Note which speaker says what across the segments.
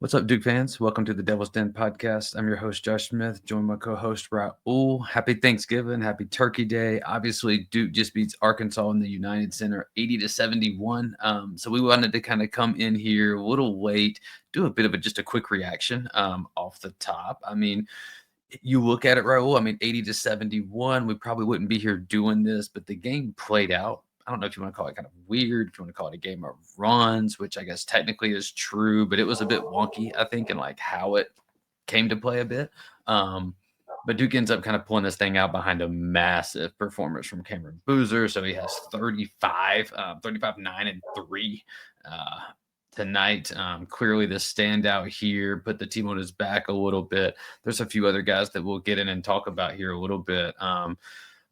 Speaker 1: What's up, Duke fans? Welcome to the Devil's Den podcast. I'm your host, Josh Smith, joined by co-host Raul. Happy Thanksgiving, happy Turkey Day. Obviously, Duke just beats Arkansas in the United Center 80-71. So we wanted to kind of come in here a little late, do a bit of just a quick reaction off the top. I mean, you look at it, Raul, 80-71, we probably wouldn't be here doing this, but the game played out. I don't know if you want to call it kind of weird, if you want to call it a game of runs, which I guess technically is true, but it was a bit wonky, I think, in like how it came to play a bit. But Duke ends up kind of pulling this thing out behind a massive performance from Cameron Boozer. So he has 35, 9 and 3 tonight. Clearly the standout here, put the team on his back a little bit. There's a few other guys that we'll get in and talk about here a little bit.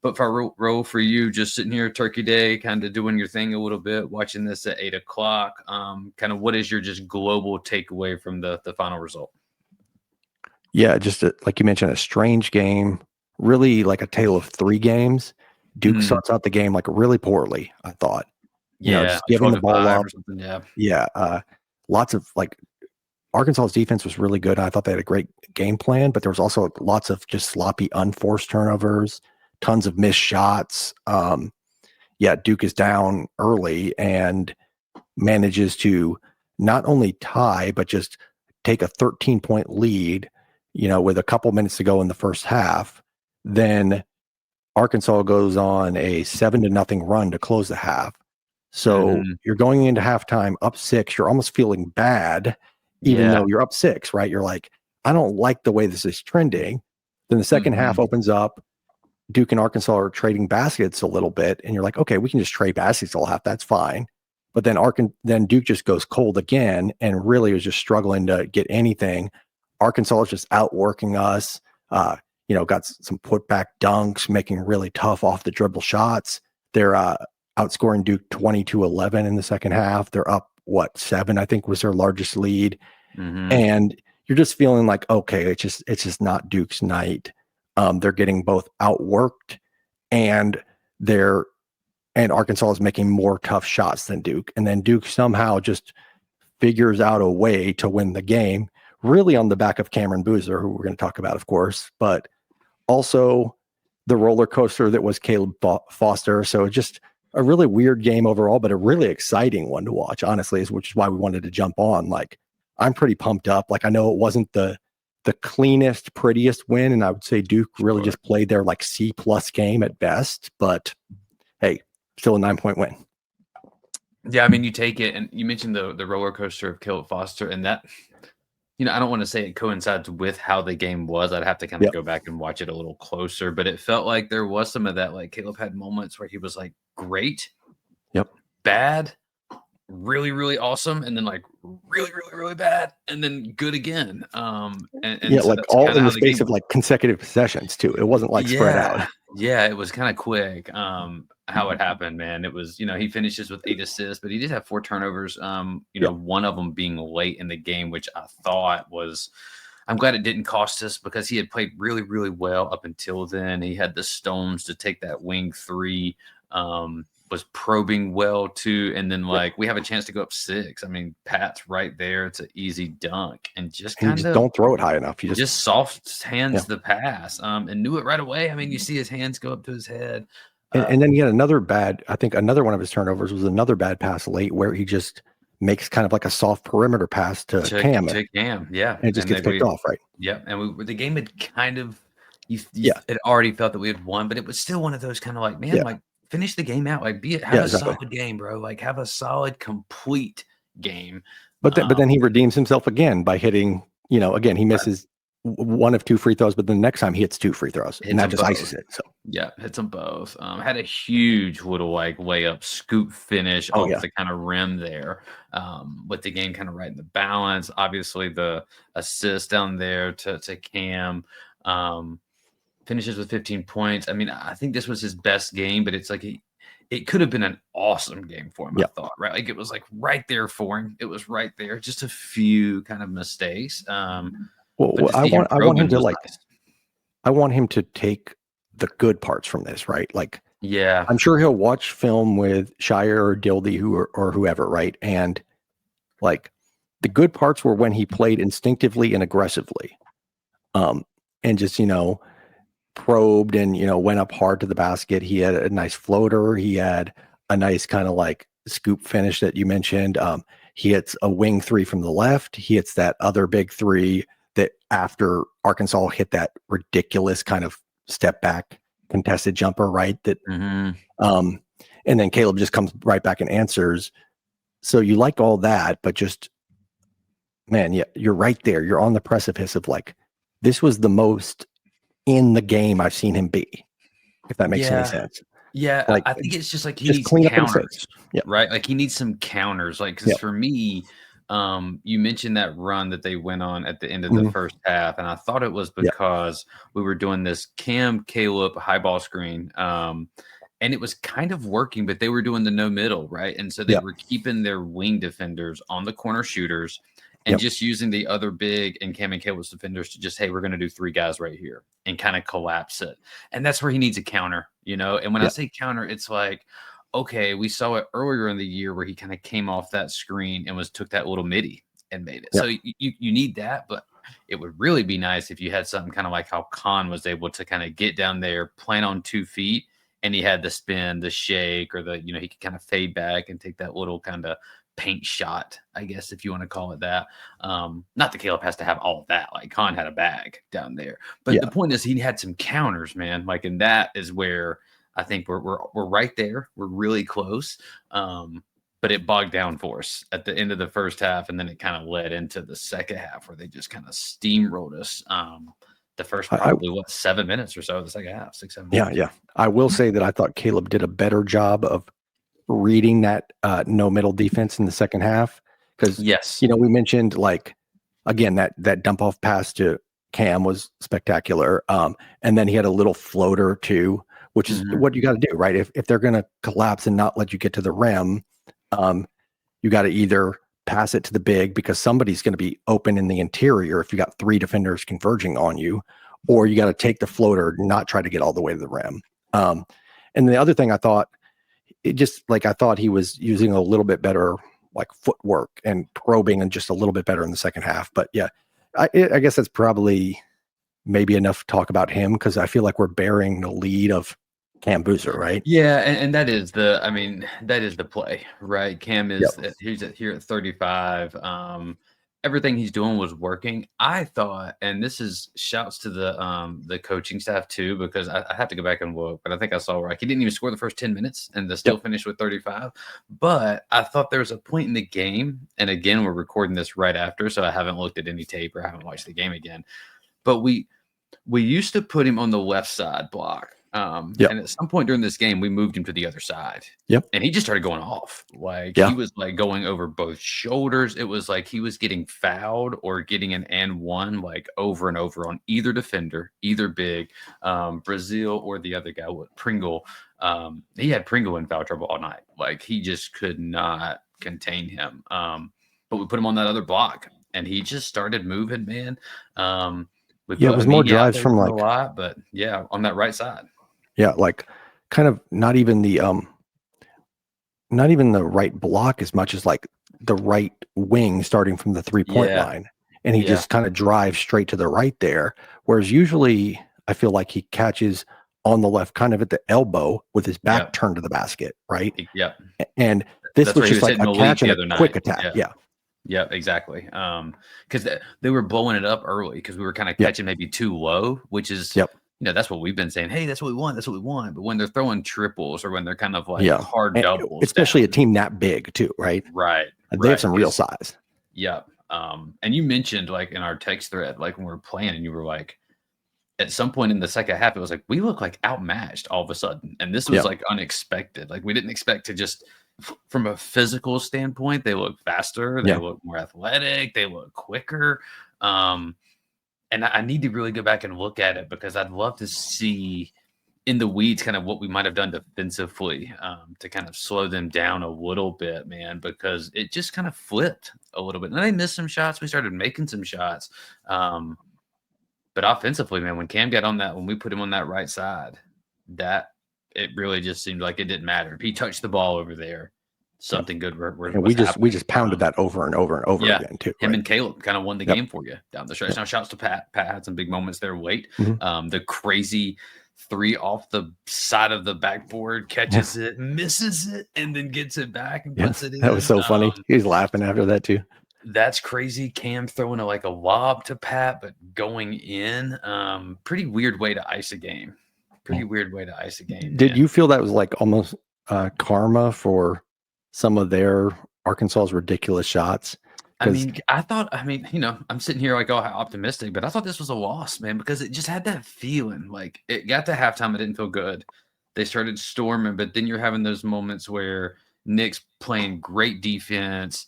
Speaker 1: But for Raul, for you, just sitting here Turkey Day, kind of doing your thing a little bit, watching this at 8 o'clock, kind of what is your just global takeaway from the final result?
Speaker 2: Yeah, just like you mentioned, a strange game, really like a tale of three games. Duke starts out the game like really poorly, I thought. Just giving the ball up. Lots of like Arkansas's defense was really good. I thought they had a great game plan, but there was also lots of just sloppy, unforced turnovers. Tons of missed shots. Duke is down early and manages to not only tie, but just take a 13-point lead, with a couple minutes to go in the first half. Then Arkansas goes on a 7-0 run to close the half. So you're going into halftime up 6. You're almost feeling bad, even though you're up 6, right? You're like, I don't like the way this is trending. Then the second half opens up. Duke and Arkansas are trading baskets a little bit, and you're like, okay, we can just trade baskets all half. That's fine. But then Duke just goes cold again, and really was just struggling to get anything. Arkansas is just outworking us. Got some putback dunks, making really tough off the dribble shots. They're outscoring Duke 20-11 in the second half. They're up 7, I think was their largest lead, and you're just feeling like, okay, it's just not Duke's night. They're getting both outworked and Arkansas is making more tough shots than Duke. And then Duke somehow just figures out a way to win the game, really on the back of Cameron Boozer, who we're going to talk about, of course, but also the roller coaster that was Caleb Foster. So just a really weird game overall, but a really exciting one to watch, honestly, which is why we wanted to jump on. Like, I'm pretty pumped up. Like, I know it wasn't the cleanest, prettiest win, and I would say Duke really just played their like C+ game at best, but hey, still a 9-point win.
Speaker 1: Yeah, you take it, and you mentioned the roller coaster of Caleb Foster, and that, I don't want to say it coincides with how the game was. I'd have to kind of go back and watch it a little closer, but it felt like there was some of that. Like, Caleb had moments where he was like great, bad, really, really awesome, and then like really, really, really bad, and then good again. And so
Speaker 2: like all in the space of like consecutive possessions too. It wasn't like spread out.
Speaker 1: Yeah, it was kind of quick. How it happened, man. It was, he finishes with 8 assists, but he did have 4 turnovers. One of them being late in the game, which I thought was, I'm glad it didn't cost us because he had played really, really well up until then. He had the stones to take that wing 3. Was probing well too, and then like we have a chance to go up 6. Pat's right there. It's an easy dunk, and just kind of
Speaker 2: don't throw it high enough.
Speaker 1: You just soft hands the pass, and knew it right away. You see his hands go up to his head,
Speaker 2: and then he had another one of his turnovers was another bad pass late where he just makes kind of like a soft perimeter pass to Cam.
Speaker 1: Yeah,
Speaker 2: and it just gets picked off, right?
Speaker 1: Yeah, and the game had kind of it already felt that we had won, but it was still one of those kind of like, man, like, finish the game out, like have a solid game, bro. Like, have a solid, complete game.
Speaker 2: But then he redeems himself again by hitting. Again he misses one of 2 free throws, but the next time he hits 2 free throws, and that just ices it. So
Speaker 1: hits them both. Had a huge little like layup scoop finish off the kind of rim there, with the game kind of right in the balance. Obviously, the assist down there to Cam. Finishes with 15 points. I think this was his best game, but it's like it could have been an awesome game for him. I thought, right? Like, it was like right there for him. It was right there. Just a few kind of mistakes.
Speaker 2: I want him to like. Nice. I want him to take the good parts from this, right? Like, I'm sure he'll watch film with Shire or Dildy or whoever, right? And like the good parts were when he played instinctively and aggressively, and just probed and went up hard to the basket. He had a nice floater. He had a nice kind of like scoop finish that you mentioned. He hits a wing three from the left. He hits that other big three that after Arkansas hit that ridiculous kind of step back contested jumper, right? That, and then Caleb just comes right back and answers. So you like all that, but just, man, yeah, you're right there. You're on the precipice of like, this was the most in the game I've seen him be, if that makes any sense.
Speaker 1: Yeah,
Speaker 2: like,
Speaker 1: I think it's just like he
Speaker 2: just
Speaker 1: needs
Speaker 2: clean
Speaker 1: counters,
Speaker 2: yep.
Speaker 1: right? Like he needs some counters. Like, because for me, you mentioned that run that they went on at the end of the first half, and I thought it was because we were doing this Cam Caleb high ball screen, and it was kind of working, but they were doing the no middle, right? And so they were keeping their wing defenders on the corner shooters and just using the other big and Cam and Caleb's defenders to just, hey, we're going to do three guys right here and kind of collapse it. And that's where he needs a counter, And when I say counter, it's like, okay, we saw it earlier in the year where he kind of came off that screen and took that little midi and made it. So you need that, but it would really be nice if you had something kind of like how Khan was able to kind of get down there, plant on 2 feet, and he had the spin, the shake, or he could kind of fade back and take that little kind of paint shot, I guess, if you want to call it that. Not that Caleb has to have all of that. Like Khan had a bag down there, but the point is he had some counters, man. Like, and that is where I think we're right there. We're really close. But it bogged down for us at the end of the first half, and then it kind of led into the second half where they just kind of steamrolled us. The first probably 7 minutes or so of the second half, 6-7 minutes.
Speaker 2: Yeah. I will say that I thought Caleb did a better job of reading that no middle defense in the second half, because we mentioned, like, again, that dump off pass to Cam was spectacular, and then he had a little floater too, which is what you got to do, right? If they're going to collapse and not let you get to the rim, you got to either pass it to the big because somebody's going to be open in the interior if you got 3 defenders converging on you, or you got to take the floater, not try to get all the way to the rim. And the other thing I thought, I thought he was using a little bit better like footwork and probing and just a little bit better in the second half. But yeah, I guess that's probably maybe enough talk about him, because I feel like we're bearing the lead of Cam Boozer, right?
Speaker 1: Yeah, and that is the play, right? Cam is he's here at 35. Everything he's doing was working. I thought, and this is shouts to the coaching staff too, because I have to go back and look, but I think I saw he didn't even score the first 10 minutes and they still finished with 35. But I thought there was a point in the game, and again, we're recording this right after, so I haven't looked at any tape or haven't watched the game again. But we used to put him on the left side block. And at some point during this game, we moved him to the other side. And he just started going off. Like he was like going over both shoulders. It was like he was getting fouled or getting an and one like over and over on either defender, either big, Brazil or the other guy with Pringle. He had Pringle in foul trouble all night. Like he just could not contain him. But we put him on that other block and he just started moving, man.
Speaker 2: It was more drives from like
Speaker 1: a lot, but on that right side.
Speaker 2: Yeah, like kind of not even the right block as much as like the right wing starting from the 3-point line. And he just kind of drives straight to the right there. Whereas usually I feel like he catches on the left, kind of at the elbow with his back turned to the basket, right?
Speaker 1: Yep.
Speaker 2: And this was just like a catch and a quick attack.
Speaker 1: Yeah, exactly. Because they were blowing it up early because we were kind of catching maybe too low, which is that's what we've been saying. Hey, that's what we want. That's what we want. But when they're throwing triples or when they're kind of like hard doubles,
Speaker 2: especially a team that big too, right?
Speaker 1: Right.
Speaker 2: They have some real size.
Speaker 1: Yep. And you mentioned like in our text thread, like when we were playing, and you were like, at some point in the second half, it was like we look like outmatched all of a sudden, and this was like unexpected. Like we didn't expect to just. From a physical standpoint, they look faster, they look more athletic, they look quicker. And I need to really go back and look at it because I'd love to see in the weeds kind of what we might have done defensively to kind of slow them down a little bit, man, because it just kind of flipped a little bit. And they missed some shots. We started making some shots. But offensively, man, when Cam got on that, when we put him on that right side, it really just seemed like it didn't matter. If he touched the ball over there, something good
Speaker 2: and we just pounded that over and over and over again too.
Speaker 1: Him and Caleb kind of won the game for you down the stretch. Now, shouts to Pat. Pat had some big moments there. The crazy 3 off the side of the backboard, catches it, misses it, and then gets it back and puts it in.
Speaker 2: That was so funny. He's laughing after that too.
Speaker 1: That's crazy. Cam throwing a lob to Pat, but going in. Pretty weird way to ice a game.
Speaker 2: Did you feel that was like almost karma for some of their Arkansas's ridiculous shots?
Speaker 1: I mean, I'm sitting here like, oh, how optimistic, but I thought this was a loss, man, because it just had that feeling. Like, it got to halftime, it didn't feel good. They started storming, but then you're having those moments where Nick's playing great defense,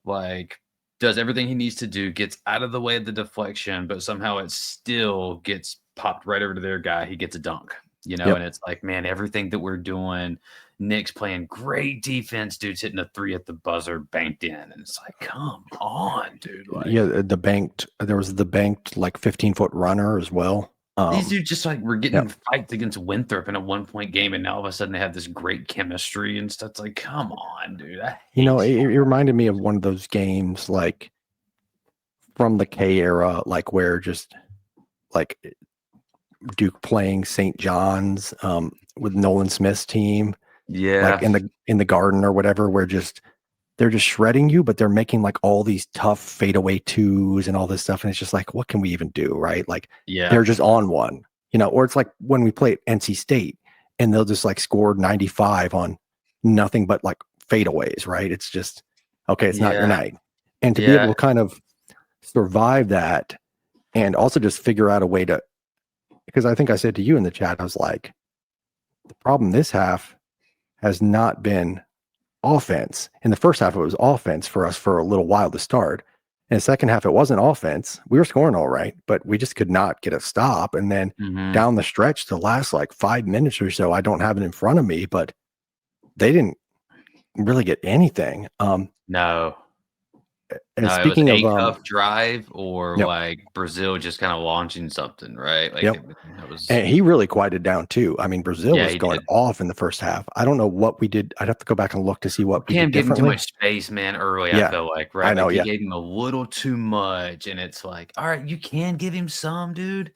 Speaker 1: like does everything he needs to do, gets out of the way of the deflection, but somehow it still gets popped right over to their guy. He gets a dunk, and it's like, man, everything that we're doing, Nick's playing great defense, dude's hitting a 3 at the buzzer, banked in, and it's like, come on, dude. Like,
Speaker 2: there was the banked like 15-foot runner as well.
Speaker 1: These dudes just like were getting fights against Winthrop in a 1-point game, and now all of a sudden they have this great chemistry and stuff. It's like, come on, dude.
Speaker 2: It reminded me of one of those games like from the K era, like where just like Duke playing St. John's with Nolan Smith's team.
Speaker 1: Yeah.
Speaker 2: Like in the Garden or whatever, where they're just shredding you, but they're making like all these tough fadeaway 2s and all this stuff. And it's just like, what can we even do? Right. Like, they're just on one, or it's like when we play at NC State and they'll just like score 95 on nothing but like fadeaways. Right. It's just, okay, it's not your night. And to be able to kind of survive that and also just figure out a way to, because I think I said to you in the chat, I was like, the problem this half has not been offense. In the first half, it was offense for us for a little while to start. In the second half, it wasn't offense. We were scoring all right, but we just could not get a stop. And then down the stretch, the last like 5 minutes or so, I don't have it in front of me, but they didn't really get anything.
Speaker 1: No.
Speaker 2: And speaking
Speaker 1: it was a tough drive or like Brazil just kind of launching something, right? Like
Speaker 2: and he really quieted down too. I mean, Brazil was going off in the first half. I don't know what we did. I'd have to go back and look to see what we did differently.
Speaker 1: Cam gave him too much space, man, early, I feel like, right? I know, he gave him a little too much, and it's like, all right, you can give him some, dude.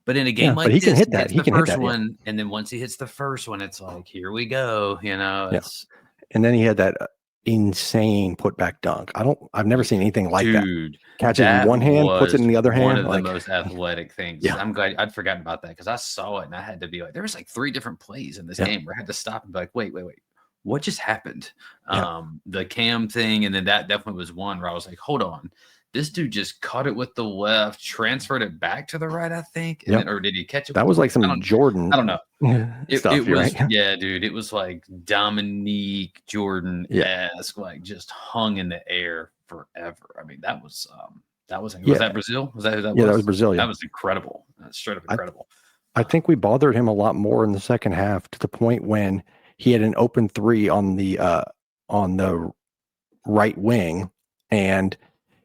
Speaker 1: But in a game like
Speaker 2: this, he can hit that. He can hit that
Speaker 1: one, and then once he hits the first one, it's like, here we go,
Speaker 2: And then he had that insane putback dunk. I've never seen anything like that. Catches in one hand, puts it in the other hand.
Speaker 1: One of the most athletic things. I'm glad I'd forgotten about that because I saw it and I had to be like, there was like 3 different plays in this game where I had to stop and be like, wait, what just happened? The Cam thing, and then that definitely was one where I was like, hold on. This dude just caught it with the left, transferred it back to the right, I think. And then, or did he catch it?
Speaker 2: That was like some Jordan.
Speaker 1: I don't know. It was,
Speaker 2: right?
Speaker 1: Yeah, dude. It was like Dominique Jordan-esque, like just hung in the air forever. I mean, that was was that Brazil? Was that who that was?
Speaker 2: Yeah, that was Brazil.
Speaker 1: That was incredible. That's straight up incredible.
Speaker 2: I think we bothered him a lot more in the second half to the point when he had an open 3 on the right wing and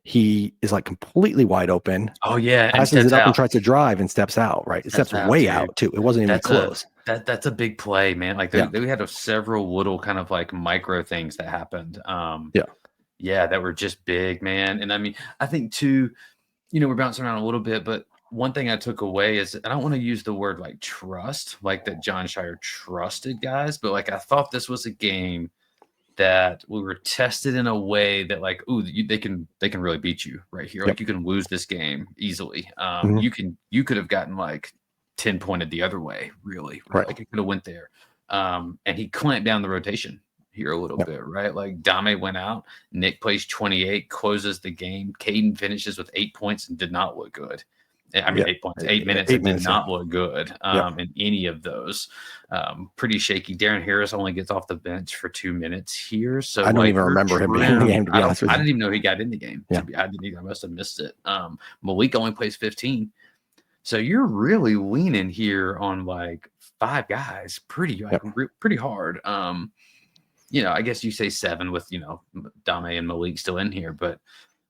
Speaker 2: he is like completely wide open.
Speaker 1: Oh yeah,
Speaker 2: passes it up and tries to drive and steps out. Right, it steps way out too. It wasn't even close.
Speaker 1: That's a big play, man. Like we had several little kind of like micro things that happened. That were just big, man. And I mean, I think too, we're bouncing around a little bit, but one thing I took away is I don't want to use the word like trust, like that John Shire trusted guys, but like I thought this was a game that we were tested in a way that like, they can really beat you right here. Like you can lose this game easily. You could have gotten like 10 pointed the other way, really. Right? Like it could have went there. And he clamped down the rotation here a little bit, right? Like Dame went out, Nick plays 28, closes the game. Caden finishes with 8 points and did not look good. I mean, 8 points, 8 minutes. It did not look good in any of those. Pretty shaky. Darren Harris only gets off the bench for 2 minutes here. So
Speaker 2: I don't even remember him being in the game, to be honest with you.
Speaker 1: I didn't even know he got in the game. I didn't either. I must have missed it. Malik only plays 15. So you're really leaning here on like 5 guys pretty hard. I guess you say 7 with, Dame and Malik still in here, but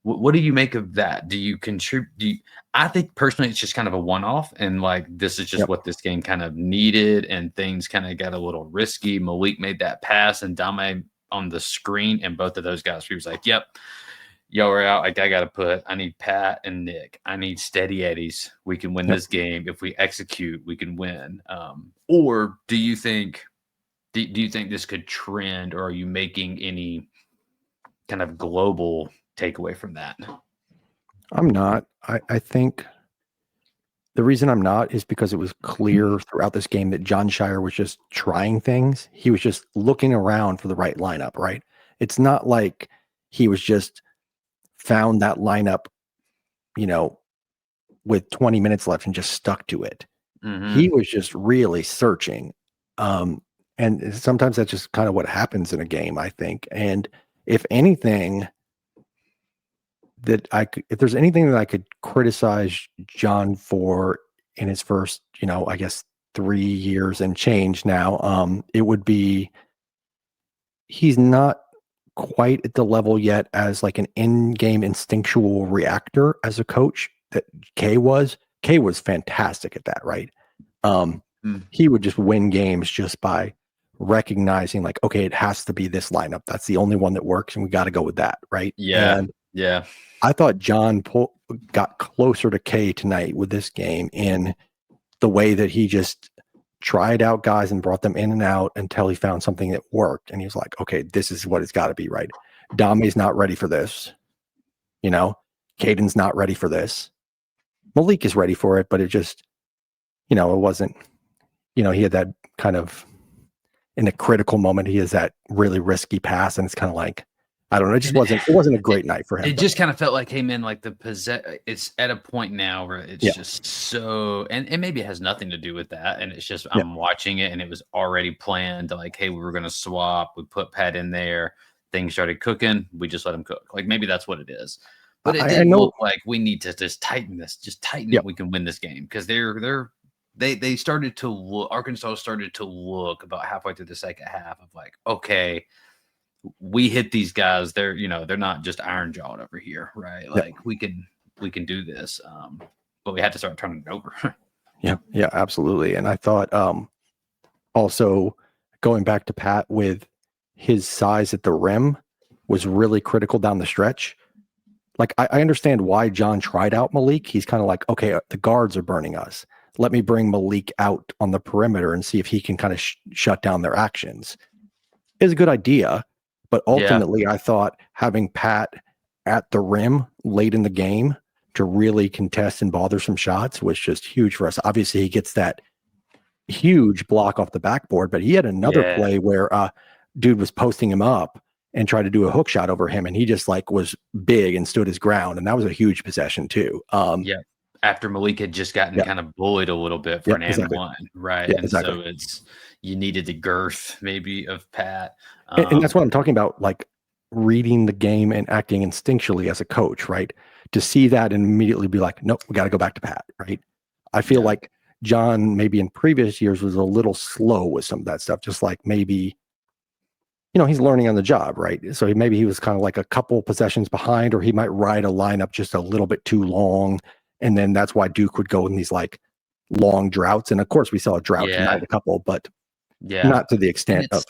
Speaker 1: what do you make of that? Do you contribute? I think personally, it's just kind of a one-off, and like this is just what this game kind of needed, and things kind of got a little risky. Malik made that pass, and Dame on the screen, and both of those guys, he was like, "Yep, y'all are out. Like I need Pat and Nick. I need steady Eddies. We can win this game. If we execute, we can win." Or do you think this could trend, or are you making any kind of global takeaway from that?
Speaker 2: I'm not. I think the reason I'm not is because it was clear throughout this game that John Shire was just trying things. He was just looking around for the right lineup, right? It's not like he was just found that lineup, with 20 minutes left and just stuck to it. He was just really searching. And sometimes that's just kind of what happens in a game, I think. And if anything, if there's anything that I could criticize John for in his first, I guess 3 years and change now, it would be he's not quite at the level yet as like an in-game instinctual reactor as a coach that Kay was. Kay was fantastic at that, right? He would just win games just by recognizing like, okay, it has to be this lineup. That's the only one that works, and we got to go with that, right?
Speaker 1: Yeah,
Speaker 2: and
Speaker 1: yeah.
Speaker 2: I thought John got closer to Kay tonight with this game in the way that he just tried out guys and brought them in and out until he found something that worked. And he was like, okay, this is what it's got to be, right? Dame's not ready for this. Caden's not ready for this. Malik is ready for it, but it just, it wasn't, he had that kind of, in a critical moment, he has that really risky pass, and it's kind of like, I don't know. It wasn't a great night for him.
Speaker 1: It just kind of felt like, hey man, like it's at a point now where it's just so, and maybe it has nothing to do with that. And it's just, I'm watching it and it was already planned. Like, hey, we were going to swap. We put Pat in there. Things started cooking. We just let him cook. Like maybe that's what it is. But it didn't look like we need to just tighten this. Just tighten it. We can win this game because they started to look. Arkansas started to look about halfway through the second half of like, okay, we hit these guys. They're not just iron jawed over here, right? Like we can do this. But we had to start turning it over.
Speaker 2: Yeah, absolutely. And I thought also going back to Pat with his size at the rim was really critical down the stretch. Like I understand why John tried out Malik. He's kind of like, okay, the guards are burning us. Let me bring Malik out on the perimeter and see if he can kind of shut down their actions. It's a good idea. But ultimately, I thought having Pat at the rim late in the game to really contest and bother some shots was just huge for us. Obviously, he gets that huge block off the backboard, but he had another play where dude was posting him up and tried to do a hook shot over him, and he just like was big and stood his ground, and that was a huge possession too.
Speaker 1: After Malik had just gotten kind of bullied a little bit for an and one, right? And so you needed the girth maybe of Pat.
Speaker 2: And that's what I'm talking about, like reading the game and acting instinctually as a coach, right? To see that and immediately be like, nope, we got to go back to Pat, right? I feel like John maybe in previous years was a little slow with some of that stuff, just like maybe, he's learning on the job, right? So maybe he was kind of like a couple possessions behind, or he might ride a lineup just a little bit too long. And then that's why Duke would go in these like long droughts. And of course we saw a drought tonight, a couple, but not to the extent of.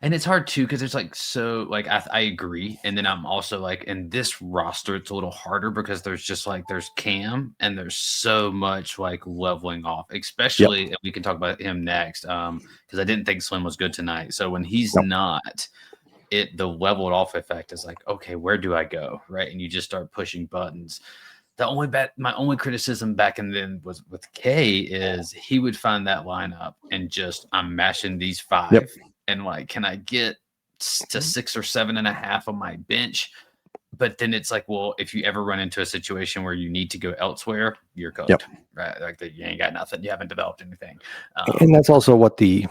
Speaker 1: And it's hard too, because there's like, so like, I agree. And then I'm also like, in this roster, it's a little harder because there's just like, there's Cam and there's so much like leveling off, especially, and we can talk about him next. Because I didn't think Slim was good tonight. So when he's not, the leveled off effect is like, okay, where do I go? Right. And you just start pushing buttons. My only criticism back and then was with Kay is he would find that lineup and just, I'm mashing these 5 and like, can I get to 6 or 7.5 on my bench? But then it's like, well, if you ever run into a situation where you need to go elsewhere, you're cooked, right? Like you ain't got nothing. You haven't developed anything.
Speaker 2: And that's also what the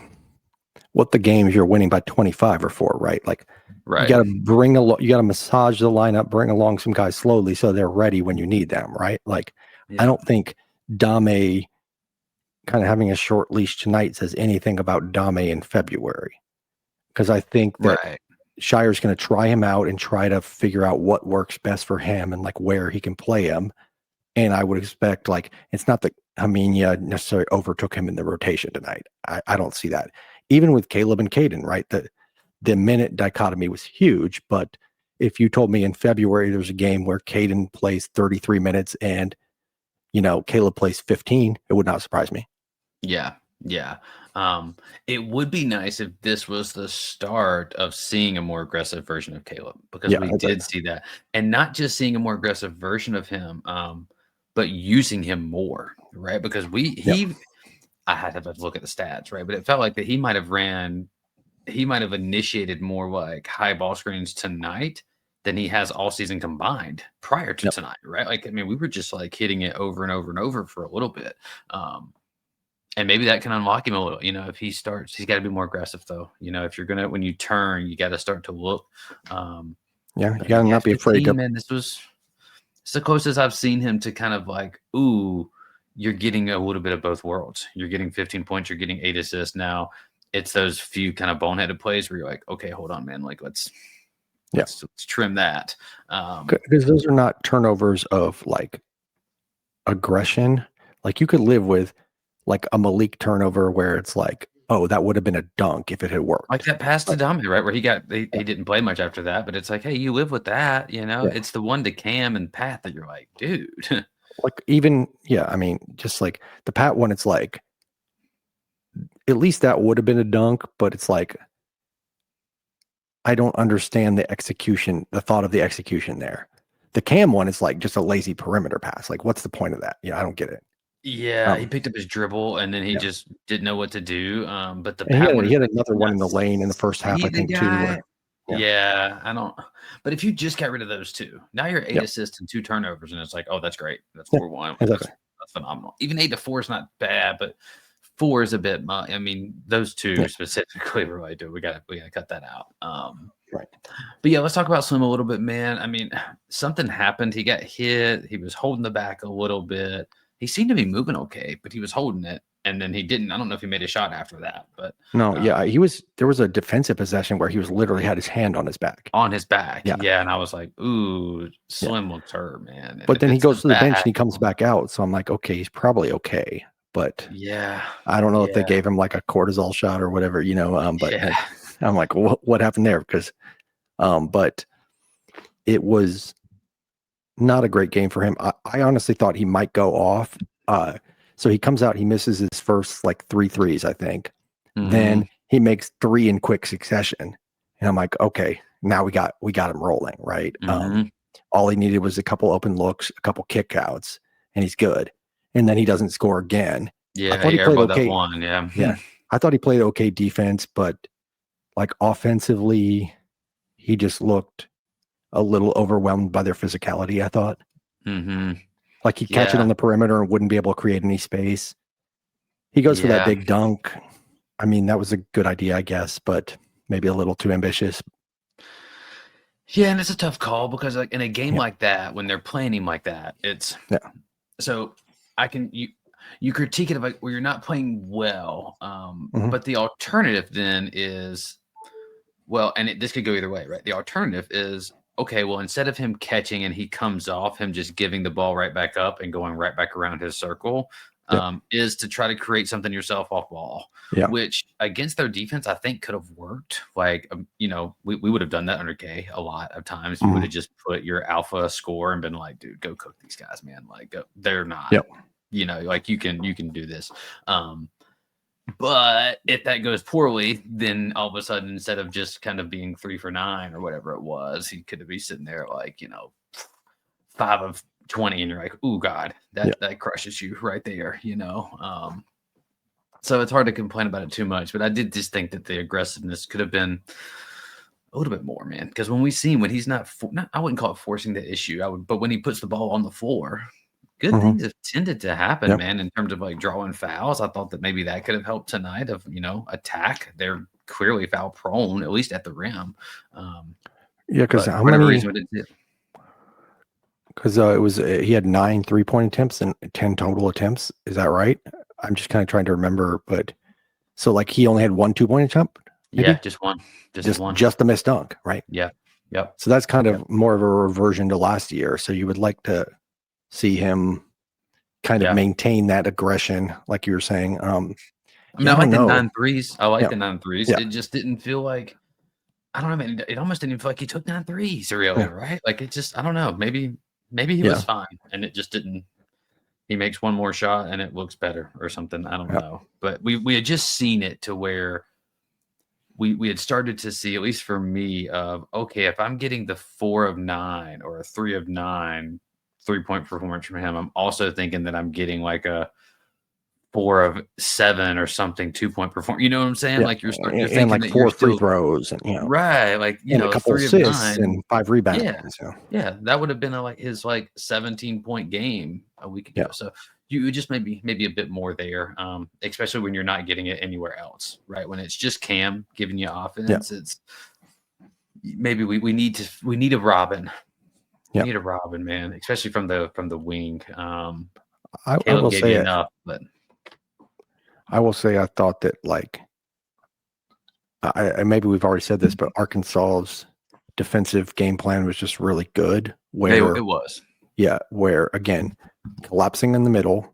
Speaker 2: games you're winning by 25 are for, right? Like, you got to you got to massage the lineup, bring along some guys slowly so they're ready when you need them, right? Like, I don't think Dame kind of having a short leash tonight says anything about Dame in February, because I think that Shire's going to try him out and try to figure out what works best for him and like where he can play him. And I would expect, like, it's not that Haminia necessarily overtook him in the rotation tonight. I don't see that. Even with Caleb and Caden, right? the minute dichotomy was huge. But if you told me in February there's a game where Caden plays 33 minutes and, Caleb plays 15, it would not surprise me.
Speaker 1: Yeah. Yeah. It would be nice if this was the start of seeing a more aggressive version of Caleb, because we did see that. And not just seeing a more aggressive version of him, but using him more, right? Because I had to look at the stats, right? But it felt like that he might have initiated more like high ball screens tonight than he has all season combined prior to tonight, right? Like, I mean, we were just like hitting it over and over and over for a little bit. And maybe that can unlock him a little, if he's got to be more aggressive though. If you're when you turn, you got to start to look.
Speaker 2: You got to not be afraid to.
Speaker 1: Man, it's the closest I've seen him to kind of like, ooh, you're getting a little bit of both worlds. You're getting 15 points, you're getting 8 assists. Now it's those few kind of boneheaded plays where you're like, okay, hold on, man. Like, let's trim that.
Speaker 2: Because those are not turnovers of like aggression. Like you could live with like a Malik turnover where it's like, oh, that would have been a dunk if it had worked.
Speaker 1: Like that pass to Dami, right? Where he didn't play much after that, but it's like, hey, you live with that, It's the one to Cam and Pat that you're like, dude.
Speaker 2: Like even, I mean, just like the Pat one, it's like, at least that would have been a dunk, but it's like, I don't understand the thought of the execution there. The Cam one is like just a lazy perimeter pass. Like, what's the point of that? I don't get it.
Speaker 1: Yeah, he picked up his dribble and then he just didn't know what to do. But the
Speaker 2: Pat one, he had another one in the lane in the first half, I think, too.
Speaker 1: Yeah, I don't. But if you just got rid of those two, now you're 8 assists and 2 turnovers, and it's like, oh, that's great. That's 4-1.
Speaker 2: Exactly.
Speaker 1: That's phenomenal. Even 8-4 is not bad, but 4 is a bit much. I mean, those two specifically were like, dude, we gotta cut that out.
Speaker 2: Right.
Speaker 1: But yeah, let's talk about Slim a little bit, man. I mean, something happened. He got hit. He was holding the back a little bit. He seemed to be moving okay, but he was holding it, and then he didn't. I don't know if he made a shot after that, but
Speaker 2: no, there was a defensive possession where he was literally had his hand on his back.
Speaker 1: And I was like, ooh, Slim looks hurt, man. And
Speaker 2: but then he goes to the bench and he comes back out, so I'm like, okay, he's probably okay, but I don't know if they gave him like a cortisol shot or whatever, but I'm like, what happened there? Because but it was not a great game for him. I honestly thought he might go off. So he comes out, he misses his first like 3 threes, I think. Mm-hmm. Then he makes 3 in quick succession. And I'm like, okay, now we got him rolling, right? Mm-hmm. All he needed was a couple open looks, a couple kickouts, and he's good. And then he doesn't score again.
Speaker 1: Yeah, I thought he played okay. That one,
Speaker 2: yeah. I thought he played okay defense, but like offensively, he just looked a little overwhelmed by their physicality, I thought.
Speaker 1: Mm-hmm.
Speaker 2: Like he'd catch it on the perimeter and wouldn't be able to create any space. He goes for that big dunk. I mean, that was a good idea, I guess, but maybe a little too ambitious.
Speaker 1: Yeah, and it's a tough call because like in a game like that, when they're playing him like that, it's so you critique it like, well, you're not playing well. But the alternative then is, well, and this could go either way, right? The alternative is, okay, well, instead of him catching and he comes off, him just giving the ball right back up and going right back around his circle, is to try to create something yourself off ball, which against their defense, I think could have worked. Like, we would have done that under K a lot of times. You would have just put your alpha score and been like, dude, go cook these guys, man. Like, they're not, like you can do this. But if that goes poorly, then all of a sudden, instead of just kind of being 3 for 9 or whatever it was, he could be sitting there like, 5 of 20, and you're like, "Ooh, God, that crushes you right there," So it's hard to complain about it too much, but I did just think that the aggressiveness could have been a little bit more, man. Because when he's not, I wouldn't call it forcing the issue. But when he puts the ball on the floor, good things have tended to happen, man, in terms of like drawing fouls. I thought that maybe that could have helped tonight of, attack. They're clearly foul prone, at least at the rim.
Speaker 2: Because how many? Because he had 9 3-point attempts and 10 total attempts. Is that right? I'm just kind of trying to remember, but so like he only had 1 2-point attempt. Maybe?
Speaker 1: Yeah, just one,
Speaker 2: just a missed dunk, right?
Speaker 1: Yeah, yep.
Speaker 2: So that's kind of more of a reversion to last year. So you would like to see him kind of maintain that aggression, like you were saying.
Speaker 1: I like the 9 threes. I like the 9 threes. It just didn't feel like I don't know, man. It almost didn't even feel like he took 9 threes really,
Speaker 2: Yeah.
Speaker 1: right? Like, it just, I don't know. Maybe he
Speaker 2: Yeah.
Speaker 1: was fine and it just didn't. He makes one more shot and it looks better or something. I don't
Speaker 2: Yep.
Speaker 1: know. But we had just seen it to where we had started to see, at least for me, of okay, if I'm getting the 4 of 9 or a 3 of 9 3-point performance from him, I'm also thinking that I'm getting like a 4 of 7 or something 2-point performance. You know what I'm saying?
Speaker 2: Yeah.
Speaker 1: Like you're
Speaker 2: And
Speaker 1: thinking
Speaker 2: like
Speaker 1: that you're
Speaker 2: 4 free
Speaker 1: still
Speaker 2: throws and,
Speaker 1: right, like,
Speaker 2: and a couple
Speaker 1: 3 of
Speaker 2: assists
Speaker 1: 9.
Speaker 2: and 5 rebounds.
Speaker 1: Yeah.
Speaker 2: So,
Speaker 1: Yeah, that would have been like his like 17-point game a week ago.
Speaker 2: yeah.
Speaker 1: So you just maybe a bit more there, especially when you're not getting it anywhere else, right? When it's just Cam giving you offense, it's maybe we need a Robin. We
Speaker 2: Yeah.
Speaker 1: need a Robin, man, especially from the wing.
Speaker 2: I
Speaker 1: Caleb
Speaker 2: will
Speaker 1: gave
Speaker 2: say
Speaker 1: you
Speaker 2: it.
Speaker 1: enough, but
Speaker 2: I will say I thought that, like, maybe we've already said this, but Arkansas's defensive game plan was just really good. Where
Speaker 1: it was.
Speaker 2: Yeah, where again, collapsing in the middle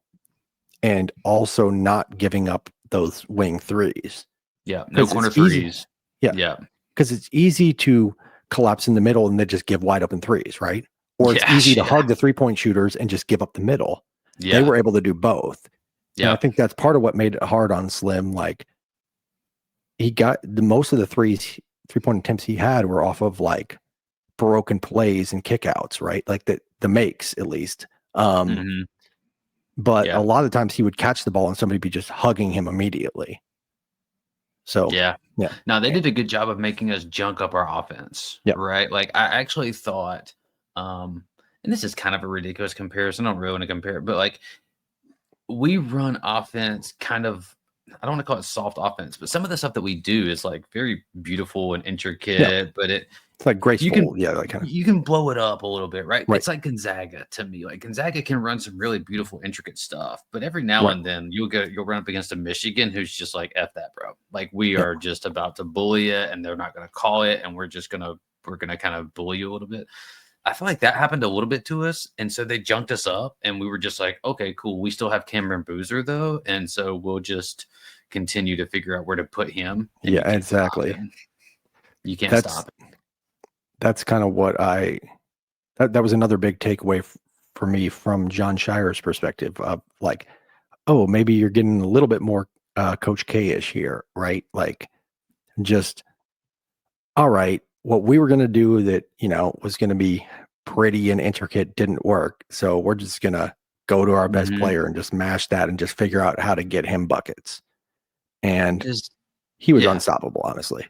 Speaker 2: and also not giving up those wing threes.
Speaker 1: Yeah, no corner
Speaker 2: Easy,
Speaker 1: threes.
Speaker 2: yeah,
Speaker 1: Yeah.
Speaker 2: because it's easy to collapse in the middle and then just give wide open threes, right? Or it's easy to hug the 3-point shooters and just give up the middle. They were able to do both. Yeah, and I think that's part of what made it hard on Slim. Like, he got most of the 3-point attempts he had were off of like broken plays and kickouts, right? Like the makes at least. But a lot of times he would catch the ball and somebody be just hugging him immediately. So
Speaker 1: yeah. Now they did a good job of making us junk up our offense, right? Like, I actually thought, and this is kind of a ridiculous comparison. I don't really want to compare it, but like, we run offense kind of, I don't want to call it soft offense, but some of the stuff that we do is like very beautiful and intricate, but it's
Speaker 2: like graceful.
Speaker 1: You can blow it up a little bit, right? It's like Gonzaga to me. Like, Gonzaga can run some really beautiful, intricate stuff, but every now and then you'll run up against a Michigan who's just like, F that, bro. Like, we are just about to bully it and they're not going to call it. And we're going to kind of bully you a little bit. I feel like that happened a little bit to us. And so they junked us up and we were just like, okay, cool. We still have Cameron Boozer though. And so we'll just continue to figure out where to put him.
Speaker 2: Yeah, exactly.
Speaker 1: You can't stop it.
Speaker 2: That's kind of what that was another big takeaway for me from John Shire's perspective of like, oh, maybe you're getting a little bit more Coach K-ish here, right? Like, just, all right, what we were going to do that, was going to be pretty and intricate didn't work. So we're just going to go to our best player and just mash that and just figure out how to get him buckets. And he was unstoppable, honestly.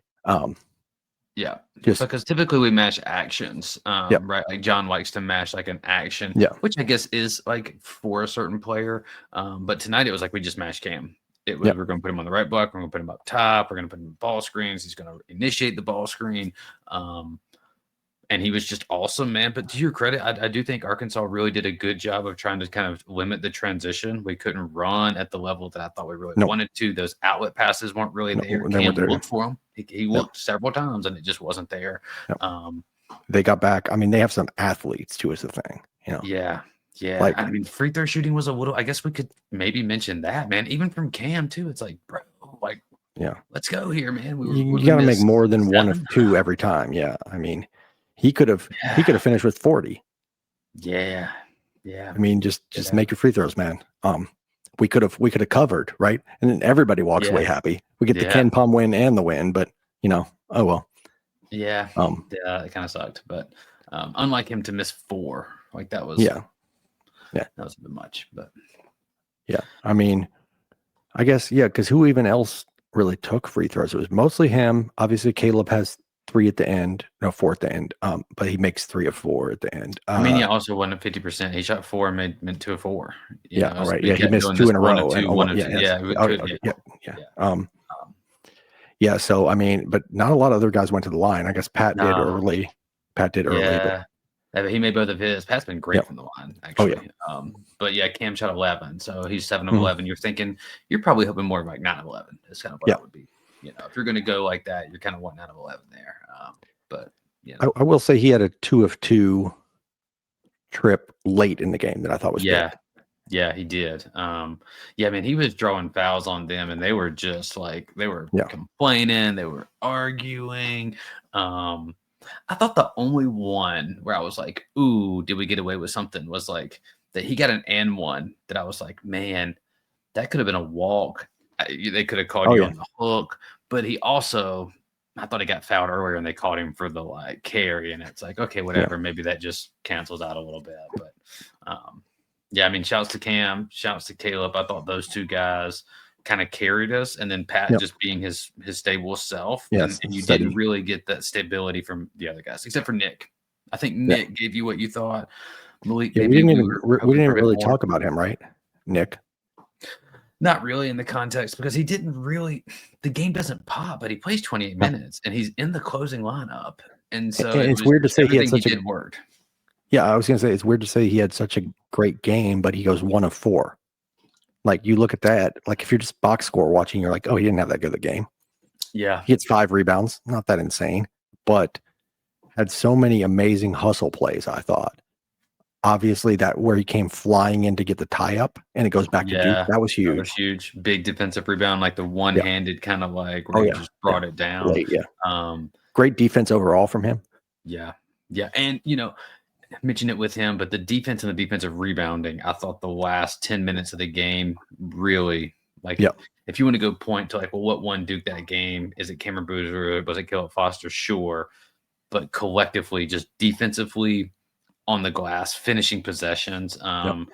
Speaker 1: Yeah, because typically we mash actions, right? Like, John likes to mash like an action, which I guess is like for a certain player. But tonight it was like we just mashed Cam. It was we're going to put him on the right block. We're going to put him up top. We're going to put him in ball screens. He's going to initiate the ball screen. And he was just awesome, man. But to your credit, I do think Arkansas really did a good job of trying to kind of limit the transition. We couldn't run at the level that I thought we really wanted to. Those outlet passes weren't really there. Cam looked for them. He looked several times, and it just wasn't there.
Speaker 2: They got back. I mean, they have some athletes too, is the thing.
Speaker 1: Yeah. Like, I mean, free throw shooting was a little. I guess we could maybe mention that, man. Even from Cam too. It's like, bro, like, let's go here, man.
Speaker 2: You got to make more than 1 of 2 every time. Yeah, I mean. He could have finished with 40.
Speaker 1: Yeah.
Speaker 2: I mean, just make your free throws, man. We could have covered, right? And then everybody walks away happy. We get the Ken Palm win and the win, but oh well.
Speaker 1: Yeah. It kind of sucked, but unlike him to miss 4, like that was that was a bit much, but
Speaker 2: I mean, I guess because who even else really took free throws? It was mostly him. Obviously, Caleb has 4 at the end, but he makes 3 of 4 at the end.
Speaker 1: I mean, he also won at 50%. He shot 4 and made 2 of 4.
Speaker 2: He missed 2 in a row. So I mean, but not a lot of other guys went to the line. I guess Pat did early. But
Speaker 1: he made both of his. Pat's been great from the line, actually. But Cam shot 11, so he's 7 of 11. You're thinking you're probably hoping more like 9 of 11. Is kind of what I would be. If you're going to go like that, you're kind of wanting out of 11 there. But
Speaker 2: I will say he had a 2 of 2 trip late in the game that I thought was good.
Speaker 1: Yeah, he did. Yeah, I mean, he was drawing fouls on them, and they were just like they were complaining, they were arguing. I thought the only one where I was like, "Ooh, did we get away with something?" was like that he got an and one that I was like, "Man, that could have been a walk. They could have called you on the hook." But he also, I thought he got fouled earlier, and they called him for the like carry, and it's like, okay, whatever. Maybe that just cancels out a little bit, but. Yeah, I mean, shouts to Cam, shouts to Caleb. I thought those two guys kind of carried us, and then Pat just being his stable self.
Speaker 2: Yes,
Speaker 1: and you didn't really get that stability from the other guys, except for Nick. I think Nick gave you what you thought. Malik,
Speaker 2: we didn't even really talk about him, right? Nick.
Speaker 1: Not really in the context because he didn't really. The game doesn't pop, but he plays 28 minutes, and he's in the closing lineup, and so
Speaker 2: it's weird to say he had such
Speaker 1: a word.
Speaker 2: Yeah, I was going to say it's weird to say he had such a great game, but he goes 1 of 4. Like you look at that, like if you're just box score watching, you're like, oh, he didn't have that good a game.
Speaker 1: Yeah,
Speaker 2: he gets 5 rebounds, not that insane, but had so many amazing hustle plays. I thought, obviously, that where he came flying in to get the tie up, and it goes back to Duke. That was huge.
Speaker 1: That was huge. Big defensive rebound, like the one-handed kind of like where he just brought it down.
Speaker 2: Late, great defense overall from him.
Speaker 1: Yeah, and I mentioned it with him, but the defense and the defensive rebounding, I thought the last 10 minutes of the game really like. If you want to go point to like, well, what won Duke that game? Is it Cameron Boozer? Was it Caleb Foster? Sure, but collectively, just defensively on the glass, finishing possessions. I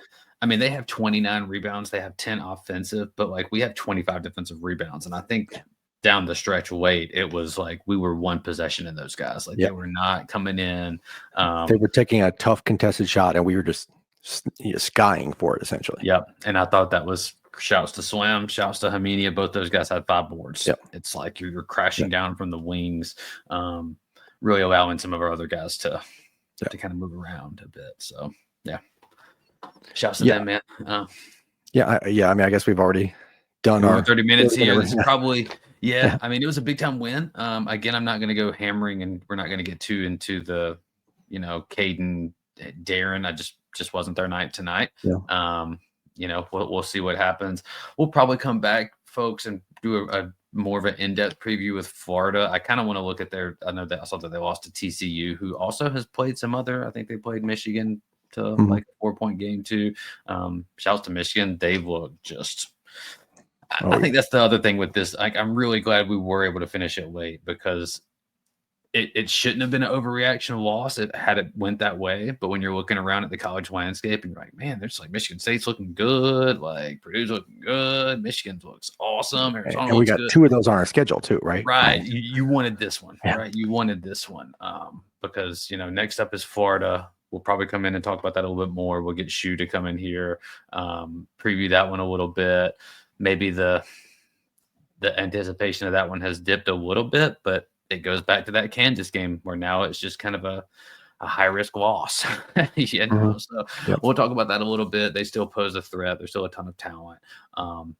Speaker 1: mean, they have 29 rebounds. They have 10 offensive, but like we have 25 defensive rebounds. And I think down the stretch late, it was like we were one possession in those guys. Like they were not coming in.
Speaker 2: They were taking a tough contested shot, and we were just skying for it, essentially.
Speaker 1: Yep. And I thought that was shouts to Slim, shouts to Hamenia. Both those guys had 5 boards. It's like you're crashing down from the wings, really allowing some of our other guys to kind of move around a bit. So, shouts to them, man.
Speaker 2: I mean, I guess we've already done our
Speaker 1: 30 minutes here. It's probably, I mean, it was a big time win. Again, I'm not going to go hammering, and we're not going to get too into the, Caden, Darren. I just wasn't their night tonight. We'll see what happens. We'll probably come back, folks, and do a more of an in-depth preview with Florida. I kind of want to look at I saw that they lost to TCU, who also has played some other. I think they played Michigan to like a 4-point game too. Shouts to Michigan. They've looked just. I think that's the other thing with this. Like, I'm really glad we were able to finish it late because it shouldn't have been an overreaction loss. It went that way. But when you're looking around at the college landscape and you're like, man, there's like Michigan State's looking good, like Purdue's looking good, Michigan looks awesome, Arizona
Speaker 2: and we got
Speaker 1: good.
Speaker 2: 2 of those on our schedule too, right?
Speaker 1: Right. You wanted this one, right? You wanted this one because next up is Florida. We'll probably come in and talk about that a little bit more. We'll get Shu to come in here, preview that one a little bit. Maybe the anticipation of that one has dipped a little bit, but it goes back to that Kansas game where now it's just kind of a high-risk loss. So we'll talk about that a little bit. They still pose a threat. There's still a ton of talent.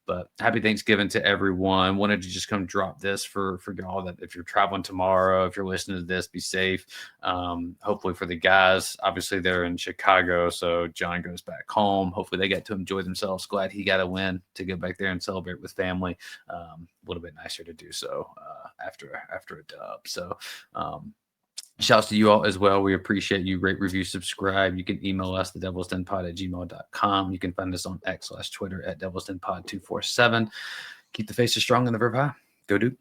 Speaker 1: But happy Thanksgiving to everyone. Wanted to just come drop this for y'all that if you're traveling tomorrow, if you're listening to this, be safe. Hopefully for the guys, obviously they're in Chicago, so John goes back home. Hopefully they get to enjoy themselves. Glad he got a win to go back there and celebrate with family. A little bit nicer to do so after a dub. So shouts to you all as well. We appreciate you. Rate, review, subscribe. You can email us, TheDevilsDenPod@gmail.com. You can find us on X/Twitter at DevilsDenPod247. Keep the faces strong and the verb high. Go Duke.